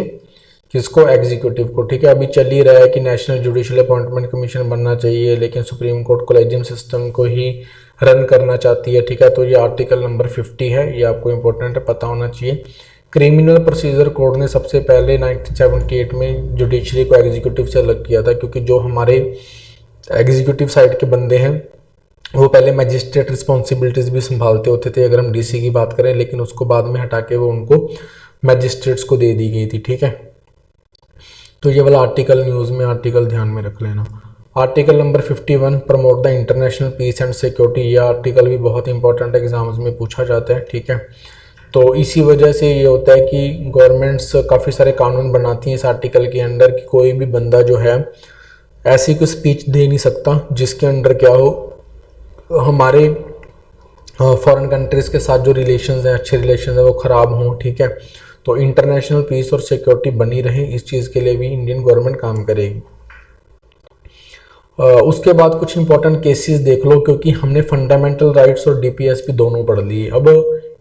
किसको, एग्जीक्यूटिव को, ठीक है। अभी चल ही रहा है कि नेशनल जुडिशियल अपॉइंटमेंट कमीशन बनना चाहिए, लेकिन सुप्रीम कोर्ट कोलेजियम सिस्टम को ही रन करना चाहती है, ठीक है। तो ये आर्टिकल नंबर 50 है, ये आपको इंपॉर्टेंट है, पता होना चाहिए। क्रिमिनल प्रोसीजर कोड ने सबसे पहले 1978 में जुडिशरी को एग्जीक्यूटिव से अलग किया था, क्योंकि जो हमारे एग्जीक्यूटिव साइड के बंदे हैं वो पहले मैजिस्ट्रेट रिस्पॉन्सिबिलिटीज़ भी संभालते होते थे, अगर हम डीसी की बात करें, लेकिन उसको बाद में हटा के वो उनको मैजिस्ट्रेट्स को दे दी गई थी, ठीक है। तो ये वाला आर्टिकल न्यूज़ में आर्टिकल ध्यान में रख लेना। Article number 51 promote the international peace and security, ये आर्टिकल भी बहुत इंपॉर्टेंट एग्जाम्स में पूछा जाता है, ठीक है। तो इसी वजह से ये होता है कि गवर्नमेंट्स काफ़ी सारे कानून बनाती हैं इस आर्टिकल के अंडर कि कोई भी बंदा जो है ऐसी कोई स्पीच दे नहीं सकता जिसके अंडर क्या हो, हमारे फॉरेन कंट्रीज़ के साथ जो रिलेशंस हैं, अच्छे रिलेशंस हैं, वो ख़राब हों, ठीक है। तो इंटरनेशनल पीस और सिक्योरिटी बनी रहे, इस चीज़ के लिए भी इंडियन गवर्नमेंट काम करेगी। उसके बाद कुछ इंपॉर्टेंट केसेस देख लो, क्योंकि हमने फंडामेंटल राइट्स और डीपीएसपी दोनों पढ़ लिए। अब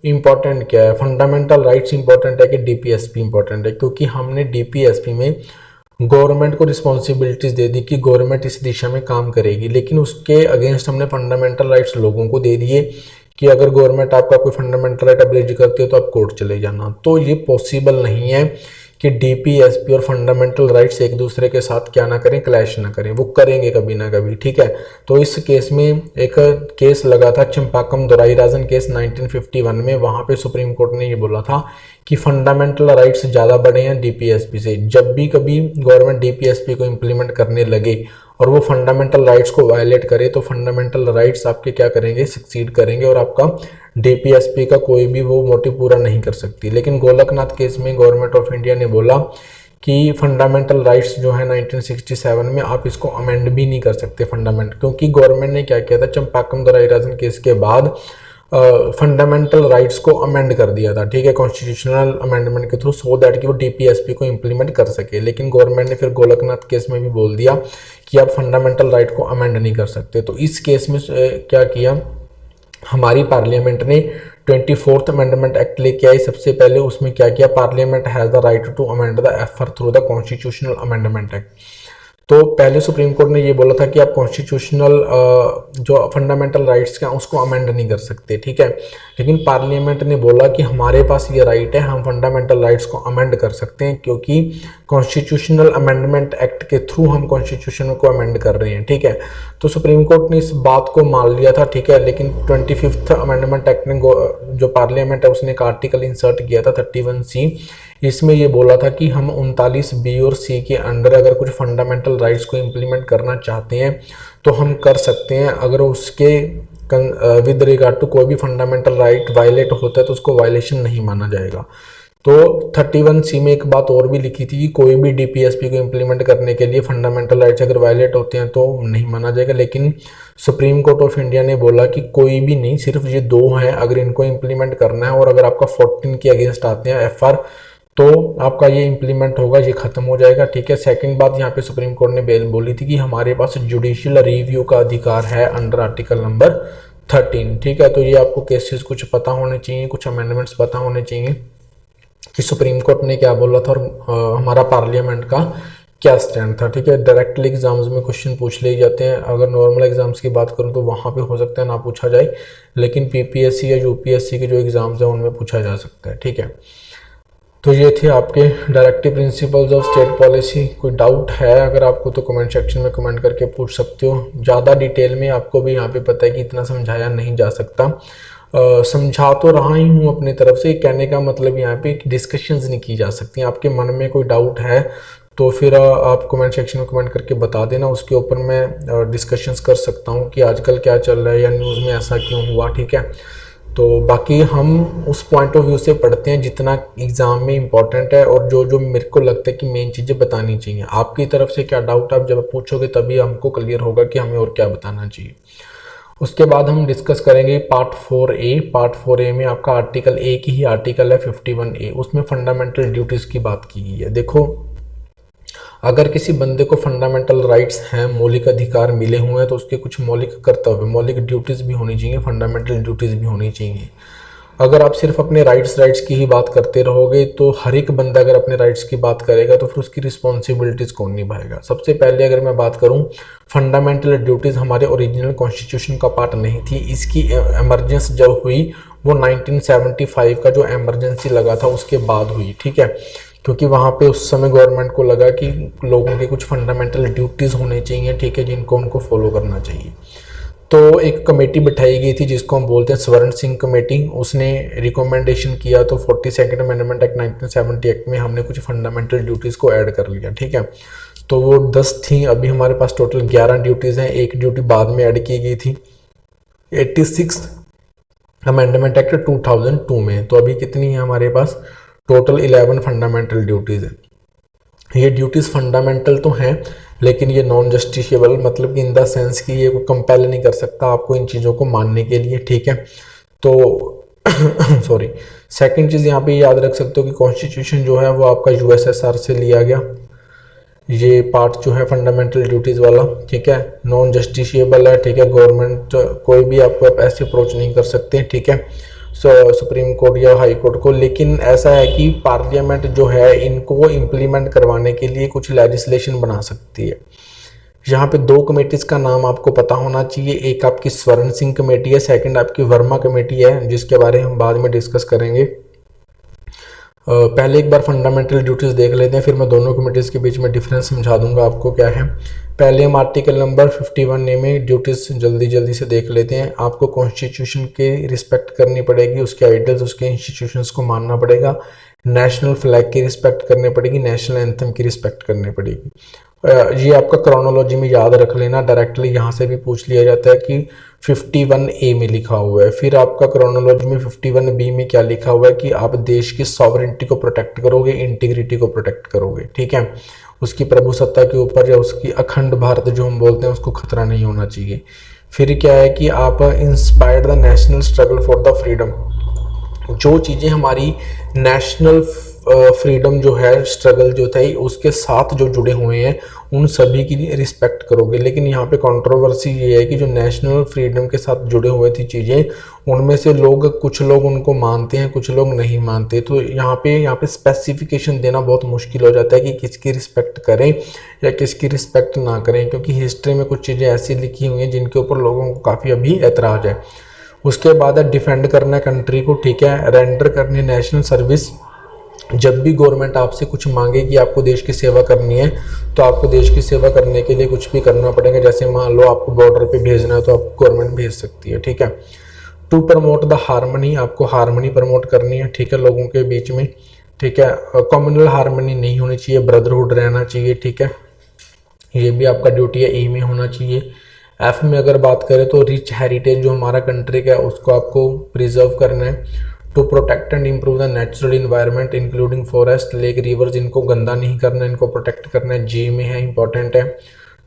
इंपॉर्टेंट क्या है, फंडामेंटल राइट्स इंपॉर्टेंट है कि डीपीएसपी इंपॉर्टेंट है, क्योंकि हमने डीपीएसपी में गवर्नमेंट को रिस्पॉन्सिबिलिटीज़ दे दी कि गवर्नमेंट इस दिशा में काम करेगी, लेकिन उसके अगेंस्ट हमने फंडामेंटल राइट्स लोगों को दे दिए कि अगर गवर्नमेंट आपका कोई फंडामेंटल राइट अब्रेज करती है तो आप कोर्ट चले जाना। तो ये पॉसिबल नहीं है कि डीपीएसपी और फंडामेंटल राइट्स एक दूसरे के साथ क्या ना करें, क्लैश ना करें, वो करेंगे कभी ना कभी, ठीक है। तो इस केस में एक केस लगा था चंपाकम दोराईराजन केस 1951 में, वहाँ पे सुप्रीम कोर्ट ने ये बोला था कि फंडामेंटल राइट्स ज़्यादा बड़े हैं डीपीएसपी से। जब भी कभी गवर्नमेंट डीपीएसपी को इम्प्लीमेंट करने लगे और वो फंडामेंटल राइट्स को वायलेट करे तो फंडामेंटल राइट्स आपके क्या करेंगे, सक्सीड करेंगे और आपका डीपीएसपी का कोई भी वो मोटिव पूरा नहीं कर सकती। लेकिन गोलकनाथ केस में गवर्नमेंट ऑफ इंडिया ने बोला कि फंडामेंटल राइट्स जो है 1967 में आप इसको अमेंड भी नहीं कर सकते फंडामेंट, क्योंकि गवर्नमेंट ने क्या किया था चंपाकम दोराईराजन केस के बाद फंडामेंटल राइट्स को अमेंड कर दिया था, ठीक है, कॉन्स्टिट्यूशनल अमेंडमेंट के थ्रू, सो दैट कि वो डीपीएसपी को इम्प्लीमेंट कर सके। लेकिन गवर्नमेंट ने फिर गोलकनाथ केस में भी बोल दिया कि आप फंडामेंटल राइट को अमेंड नहीं कर सकते। तो इस केस में क्या किया हमारी पार्लियामेंट ने 24th अमेंडमेंट एक्ट लेके आई सबसे पहले। उसमें क्या किया, parliament has the right to amend the FR through the constitutional amendment act. तो पहले सुप्रीम कोर्ट ने ये बोला था कि आप कॉन्स्टिट्यूशनल जो फंडामेंटल राइट्स हैं उसको अमेंड नहीं कर सकते, ठीक है। लेकिन पार्लियामेंट ने बोला कि हमारे पास ये राइट है, हम फंडामेंटल राइट्स को अमेंड कर सकते हैं, क्योंकि कॉन्स्टिट्यूशनल अमेंडमेंट एक्ट के थ्रू हम कॉन्स्टिट्यूशन को अमेंड कर रहे हैं, ठीक है। तो सुप्रीम कोर्ट ने इस बात को मान लिया था, ठीक है। लेकिन 25th अमेंडमेंट एक्ट ने जो पार्लियामेंट है उसने एक आर्टिकल इंसर्ट किया था 31C। इसमें ये बोला था कि हम 39B और C के अंडर अगर कुछ फंडामेंटल राइट्स को इम्प्लीमेंट करना चाहते हैं तो हम कर सकते हैं। अगर उसके विद रिगार्ड टू कोई भी फंडामेंटल राइट वायलेट होता है तो उसको वायलेशन नहीं माना जाएगा। तो 31C में एक बात और भी लिखी थी कि कोई भी DPSP को इम्प्लीमेंट करने के लिए फंडामेंटल राइट्स अगर वायलेट होते हैं तो नहीं माना जाएगा। लेकिन सुप्रीम कोर्ट ऑफ इंडिया ने बोला कि कोई भी नहीं, सिर्फ ये 2 हैं, अगर इनको इम्प्लीमेंट करना है और अगर आपका 14 के अगेंस्ट आते हैं FR तो आपका ये इम्प्लीमेंट होगा, ये खत्म हो जाएगा, ठीक है। सेकंड बात यहाँ पे सुप्रीम कोर्ट ने बोली थी कि हमारे पास जुडिशियल रिव्यू का अधिकार है अंडर आर्टिकल नंबर 13, ठीक है। तो ये आपको केसेस कुछ पता होने चाहिए, कुछ अमेंडमेंट्स पता होने चाहिए कि सुप्रीम कोर्ट ने क्या बोला था और हमारा पार्लियामेंट का क्या स्टैंड था, ठीक है। डायरेक्टली एग्जाम्स में क्वेश्चन पूछ ले जाते हैं। अगर नॉर्मल एग्जाम्स की बात करूं तो वहाँ पे हो सकता है ना पूछा जाए, लेकिन PPSC या UPSC के जो एग्जाम्स हैं उनमें पूछा जा सकता है, ठीक है। तो ये थे आपके directive principles of state policy. कोई डाउट है अगर आपको तो कमेंट सेक्शन में कमेंट करके पूछ सकते हो। ज़्यादा डिटेल में आपको भी यहाँ पे पता है कि इतना समझाया नहीं जा सकता, समझा तो रहा ही हूँ अपनी तरफ से। कहने का मतलब यहाँ पे डिस्कशंस नहीं की जा सकती। आपके मन में कोई डाउट है तो फिर आप कमेंट सेक्शन में कमेंट करके बता देना, उसके ऊपर मैं डिस्कशंस कर सकता हूँ कि आजकल क्या चल रहा है या न्यूज़ में ऐसा क्यों हुआ, ठीक है। तो बाकी हम उस पॉइंट ऑफ व्यू से पढ़ते हैं जितना एग्ज़ाम में इम्पॉर्टेंट है और जो जो मेरे को लगता है कि मेन चीज़ें बतानी चाहिए। आपकी तरफ से क्या डाउट आप जब पूछोगे तभी हमको क्लियर होगा कि हमें और क्या बताना चाहिए। उसके बाद हम डिस्कस करेंगे पार्ट 4A। पार्ट 4A में आपका आर्टिकल एक ही आर्टिकल है 51A, उसमें फंडामेंटल ड्यूटीज़ की बात की गई है। देखो, अगर किसी बंदे को फंडामेंटल राइट्स हैं, मौलिक अधिकार मिले हुए हैं, तो उसके कुछ मौलिक कर्तव्य, मौलिक ड्यूटीज़ भी होनी चाहिए, फंडामेंटल ड्यूटीज़ भी होनी चाहिए। अगर आप सिर्फ अपने राइट्स की ही बात करते रहोगे तो हर एक बंदा अगर अपने राइट्स की बात करेगा तो फिर उसकी रिस्पॉन्सिबिलिटीज़ कौन निभाएगा। सबसे पहले अगर मैं बात करूं, फंडामेंटल ड्यूटीज़ हमारे ओरिजिनल कॉन्स्टिट्यूशन का पार्ट नहीं थी। इसकी एमरजेंसी जब हुई वो 1975 का जो एमरजेंसी लगा था उसके बाद हुई, ठीक है। क्योंकि वहाँ पे उस समय गवर्नमेंट को लगा कि लोगों के कुछ फंडामेंटल ड्यूटीज़ होने चाहिए, ठीक है, जिनको उनको फॉलो करना चाहिए। तो एक कमेटी बिठाई गई थी जिसको हम बोलते हैं स्वर्ण सिंह कमेटी। उसने रिकमेंडेशन किया तो 42nd अमेंडमेंट एक्ट 1970 एक्ट में हमने कुछ फंडामेंटल ड्यूटीज़ को ऐड कर लिया, ठीक है। तो वो 10 थी, अभी हमारे पास टोटल 11 ड्यूटीज़ हैं। एक ड्यूटी बाद में ऐड की गई थी 86 अमेंडमेंट एक्ट 2002 में। तो अभी कितनी है हमारे पास? टोटल 11 फंडामेंटल ड्यूटीज़ हैं। ये ड्यूटीज़ फंडामेंटल तो हैं लेकिन ये नॉन जस्टिशिएबल, मतलब कि इन द सेंस कि ये कोई कंपेल नहीं कर सकता आपको इन चीज़ों को मानने के लिए, ठीक है। तो सॉरी, सेकंड चीज़ यहाँ पे याद रख सकते हो कि कॉन्स्टिट्यूशन जो है वो आपका USSR से लिया गया। ये पार्ट जो है फंडामेंटल ड्यूटीज़ वाला, ठीक है, नॉन जस्टिशिएबल है, ठीक है। गवर्नमेंट कोई भी आपको ऐसे अप्रोच नहीं कर सकते, ठीक है, सुप्रीम कोर्ट या हाई कोर्ट को। लेकिन ऐसा है कि पार्लियामेंट जो है इनको इम्प्लीमेंट करवाने के लिए कुछ लेजिस्लेशन बना सकती है। यहाँ पे 2 कमेटीज़ का नाम आपको पता होना चाहिए। एक आपकी स्वर्ण सिंह कमेटी है, सेकंड आपकी वर्मा कमेटी है, जिसके बारे में हम बाद में डिस्कस करेंगे। पहले एक बार फंडामेंटल ड्यूटीज़ देख लेते हैं, फिर मैं दोनों कमेटीज़ के बीच में डिफरेंस समझा दूंगा आपको क्या है। पहले हम आर्टिकल नंबर 51A में ड्यूटीज़ जल्दी से देख लेते हैं। आपको कॉन्स्टिट्यूशन के रिस्पेक्ट करनी पड़ेगी, उसके आइडल्स, उसके इंस्टीट्यूशंस को मानना पड़ेगा, नेशनल फ्लैग की रिस्पेक्ट करनी पड़ेगी, नेशनल एंथम की रिस्पेक्ट करनी पड़ेगी। ये आपका क्रोनोलॉजी में याद रख लेना, डायरेक्टली यहाँ से भी पूछ लिया जाता है कि 51A में लिखा हुआ है। फिर आपका क्रोनोलॉजी में 51B में क्या लिखा हुआ है कि आप देश की सॉवरेनिटी को प्रोटेक्ट करोगे, इंटीग्रिटी को प्रोटेक्ट करोगे, ठीक है। उसकी प्रभुसत्ता के ऊपर या उसकी अखंड भारत जो हम बोलते हैं उसको खतरा नहीं होना चाहिए। फिर क्या है कि आप inspired the national struggle for the freedom, जो चीज़ें हमारी नेशनल फ्रीडम जो है, स्ट्रगल जो था उसके साथ जो जुड़े हुए हैं उन सभी की रिस्पेक्ट करोगे। लेकिन यहाँ पे कंट्रोवर्सी ये है कि जो नेशनल फ्रीडम के साथ जुड़े हुए थी चीज़ें, उनमें से कुछ लोग उनको मानते हैं, कुछ लोग नहीं मानते। तो यहाँ पे स्पेसिफिकेशन देना बहुत मुश्किल हो जाता है कि किसकी रिस्पेक्ट करें या किसकी रिस्पेक्ट ना करें, क्योंकि हिस्ट्री में कुछ चीज़ें ऐसी लिखी हुई हैं जिनके ऊपर लोगों को काफ़ी अभी ऐतराज़ है। उसके बाद है डिफेंड करना कंट्री को, ठीक है, रेंडर करनी नेशनल सर्विस। जब भी गवर्नमेंट आपसे कुछ मांगे कि आपको देश की सेवा करनी है, तो आपको देश की सेवा करने के लिए कुछ भी करना पड़ेगा। जैसे मान लो आपको बॉर्डर पे भेजना है तो आप गवर्नमेंट भेज सकती है, ठीक है। टू प्रमोट द हार्मनी, आपको हार्मनी प्रमोट करनी है, ठीक है, लोगों के बीच में, ठीक है। कम्युनल हार्मनी नहीं होनी चाहिए, ब्रदरहुड रहना चाहिए, ठीक है, ये भी आपका ड्यूटी है। ई में होना चाहिए। एफ में अगर बात करें तो रिच हेरिटेज जो हमारा कंट्री का है उसको आपको प्रिजर्व करना है। To protect and improve the natural environment including forest, lake, rivers, इनको गंदा नहीं करना, इनको प्रोटेक्ट करना है। जी में है, इंपॉर्टेंट है।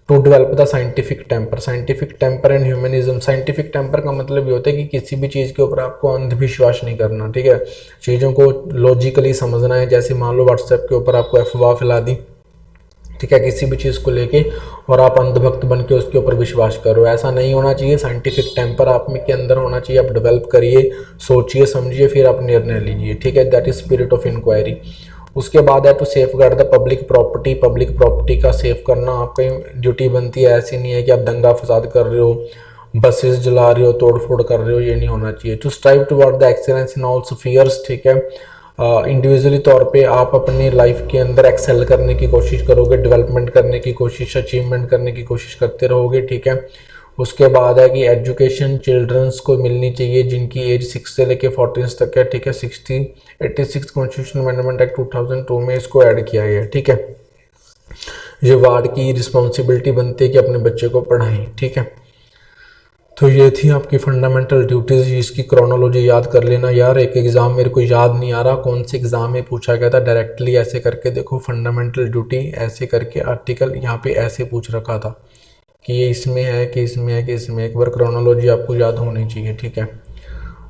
To develop the scientific temper and humanism. Scientific temper का मतलब ये होता है कि किसी भी चीज़ के ऊपर आपको अंधविश्वास नहीं करना, ठीक है, चीज़ों को लॉजिकली समझना है। जैसे मान लो व्हाट्सएप के ऊपर आपको अफवाह फैला दी, ठीक है, किसी भी चीज़ को लेके, और आप अंधभक्त बन के उसके ऊपर विश्वास करो, ऐसा नहीं होना चाहिए। साइंटिफिक टेम्पर आप में के अंदर होना चाहिए। आप डेवलप करिए, सोचिए, समझिए, फिर आप निर्णय लीजिए, ठीक है, that is spirit of inquiry. उसके बाद है to safeguard the public property का सेफ करना आपकी ड्यूटी बनती है। ऐसी नहीं है कि आप दंगा फसाद कर रहे हो, बसेस जला रहे हो, तोड़ फोड़ कर रहे हो, ये नहीं होना चाहिए। To strive toward the excellence in all spheres, ठीक है, इंडिविजुअली तौर पे आप अपनी लाइफ के अंदर एक्सेल करने की कोशिश करोगे, डेवलपमेंट करने की कोशिश, अचीवमेंट करने की कोशिश करते रहोगे, ठीक है। उसके बाद है कि एजुकेशन चिल्ड्रंस को मिलनी चाहिए जिनकी एज 6 से लेके 14 तक है, ठीक है। 86 कॉन्स्टिट्यूशनल अमेंडमेंट एक्ट 2002 में इसको ऐड किया गया है, ठीक है। ये वार्ड की रिस्पॉन्सिबिलिटी बनती है कि अपने बच्चे को पढ़ाएं, ठीक है। तो ये थी आपकी फंडामेंटल ड्यूटीज़। इसकी क्रोनोलॉजी याद कर लेना यार, एक एग्ज़ाम मेरे को याद नहीं आ रहा कौन से एग्ज़ाम में पूछा गया था। डायरेक्टली ऐसे करके देखो, फंडामेंटल ड्यूटी ऐसे करके आर्टिकल यहाँ पे ऐसे पूछ रखा था कि ये इसमें है कि इसमें है कि इसमें, एक बार क्रोनोलॉजी आपको याद होनी चाहिए, ठीक है।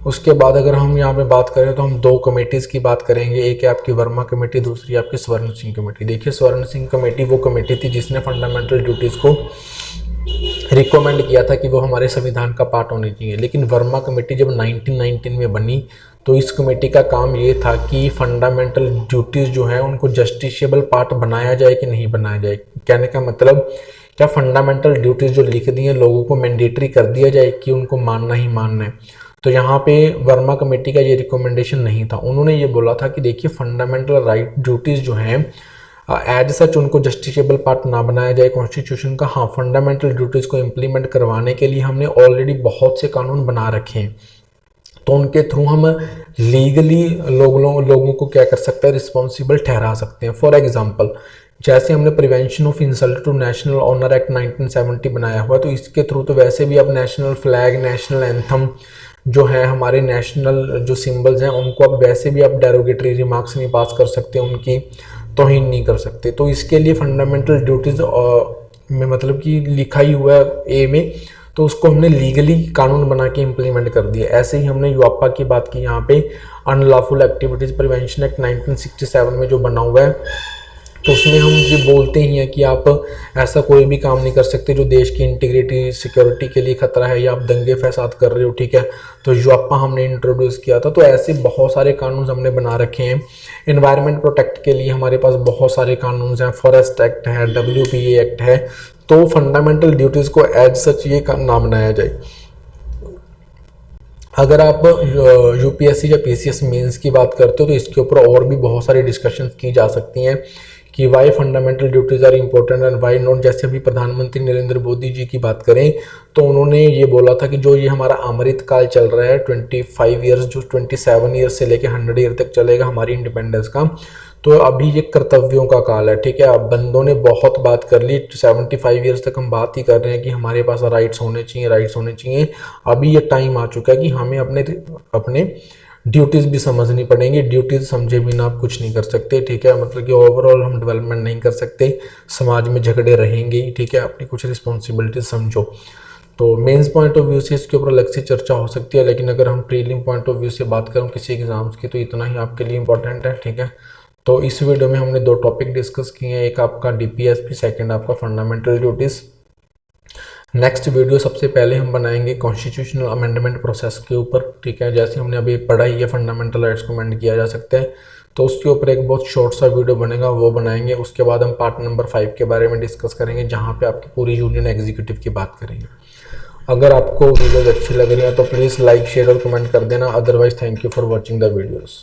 उसके बाद अगर हम यहाँ पे बात करें तो हम दो कमेटीज़ की बात करेंगे। एक है आपकी वर्मा कमेटी, दूसरी आपकी स्वर्ण सिंह कमेटी। देखिए, स्वर्ण सिंह कमेटी वो कमेटी थी जिसने फंडामेंटल ड्यूटीज़ को रिकमेंड किया था कि वो हमारे संविधान का पार्ट होनी चाहिए। लेकिन वर्मा कमेटी जब 1919 में बनी तो इस कमेटी का काम ये था कि फंडामेंटल ड्यूटीज़ जो हैं उनको जस्टिसेबल पार्ट बनाया जाए कि नहीं बनाया जाए। कहने का मतलब क्या फंडामेंटल ड्यूटीज़ जो लिख दी हैं लोगों को मैंडेटरी कर दिया जाए कि उनको मानना ही मानना है। तो यहाँ पे वर्मा कमेटी का ये रिकमेंडेशन नहीं था। उन्होंने ये बोला था कि देखिए, फंडामेंटल राइट ड्यूटीज़ जो हैं एज सच उनको जस्टिसेबल पार्ट ना बनाया जाए कॉन्स्टिट्यूशन का। हाँ, फंडामेंटल ड्यूटीज़ को इम्प्लीमेंट करवाने के लिए हमने ऑलरेडी बहुत से कानून बना रखे हैं, तो उनके थ्रू हम लीगली लोगों को क्या कर सकते हैं, रिस्पॉन्सिबल ठहरा सकते हैं। फॉर एग्जांपल, जैसे हमने prevention of insult to national honour act 1970 बनाया हुआ, तो इसके थ्रू तो वैसे भी अब नेशनल फ्लैग, नेशनल एंथम जो है, हमारे नेशनल जो सिंबल्स हैं, उनको अब वैसे भी आप डेरोगेटरी रिमार्क्स नहीं पास कर सकते, उनकी तौहीन नहीं कर सकते। तो इसके लिए फंडामेंटल ड्यूटीज़ में मतलब कि लिखा ही हुआ है ए में, तो उसको हमने लीगली कानून बना के इम्प्लीमेंट कर दिया। ऐसे ही हमने यूआपा की बात की, यहाँ पे अनलॉफुल एक्टिविटीज़ प्रिवेंशन एक्ट 1967 में जो बना हुआ है, तो उसमें हम ये बोलते ही हैं कि आप ऐसा कोई भी काम नहीं कर सकते जो देश की इंटीग्रिटी, सिक्योरिटी के लिए खतरा है, या आप दंगे फसाद कर रहे हो, ठीक है। तो यूआपा हमने इंट्रोड्यूस किया था। तो ऐसे बहुत सारे कानून हमने बना रखे हैं। एनवायरनमेंट प्रोटेक्ट के लिए हमारे पास बहुत सारे कानून हैं, फॉरेस्ट एक्ट है, WPA एक्ट है। तो फंडामेंटल ड्यूटीज़ को एज सच ये ना बनाया जाए। अगर आप यूपीएससी या पीसीएस मेंस की बात करते हो तो इसके ऊपर और भी बहुत सारी डिस्कशन की जा सकती हैं कि why fundamental duties are important and why not. जैसे अभी प्रधानमंत्री नरेंद्र मोदी जी की बात करें तो उन्होंने ये बोला था कि जो ये हमारा अमृत काल चल रहा है 25 ईयर्स, जो 27 ईयर्स से लेकर 100 ईयर तक चलेगा हमारी इंडिपेंडेंस का, तो अभी ये कर्तव्यों का काल है, ठीक है। अब बंदों ने बहुत बात कर ली, 75 ईयर्स तक हम बात ही कर रहे हैं कि हमारे पास राइट्स होने चाहिए, राइट्स होने चाहिए। अभी ये टाइम आ चुका है कि हमें अपने ड्यूटीज़ भी समझनी पड़ेंगी। ड्यूटीज़ समझे बिना आप कुछ नहीं कर सकते, ठीक है। मतलब कि ओवरऑल हम डेवलपमेंट नहीं कर सकते, समाज में झगड़े रहेंगे ही, ठीक है। अपनी कुछ रिस्पॉन्सिबिलिटीज समझो। तो मेंस पॉइंट ऑफ व्यू से इसके ऊपर अलग से चर्चा हो सकती है, लेकिन अगर हम प्रीलिम पॉइंट ऑफ व्यू से बात करें किसी एग्जाम्स की, तो इतना ही आपके लिए इंपॉर्टेंट है, ठीक है। तो इस वीडियो में हमने 2 टॉपिक डिस्कस किए हैं, एक आपका डीपीएसपी, सेकंड आपका फंडामेंटल ड्यूटीज़। नेक्स्ट वीडियो सबसे पहले हम बनाएंगे कॉन्स्टिट्यूशनल अमेंडमेंट प्रोसेस के ऊपर, ठीक है। जैसे हमने अभी पढ़ा ही है फंडामेंटल राइट्स को अमेंड किया जा सकता है, तो उसके ऊपर एक बहुत शॉर्ट सा वीडियो बनेगा, वो बनाएंगे। उसके बाद हम पार्ट नंबर 5 के बारे में डिस्कस करेंगे, जहाँ पे आपकी पूरी यूनियन एग्जीक्यूटिव की बात करेंगे। अगर आपको वीडियोज अच्छी लग रही है तो प्लीज़ लाइक, शेयर और कमेंट कर देना। Otherwise thank you for watching the videos.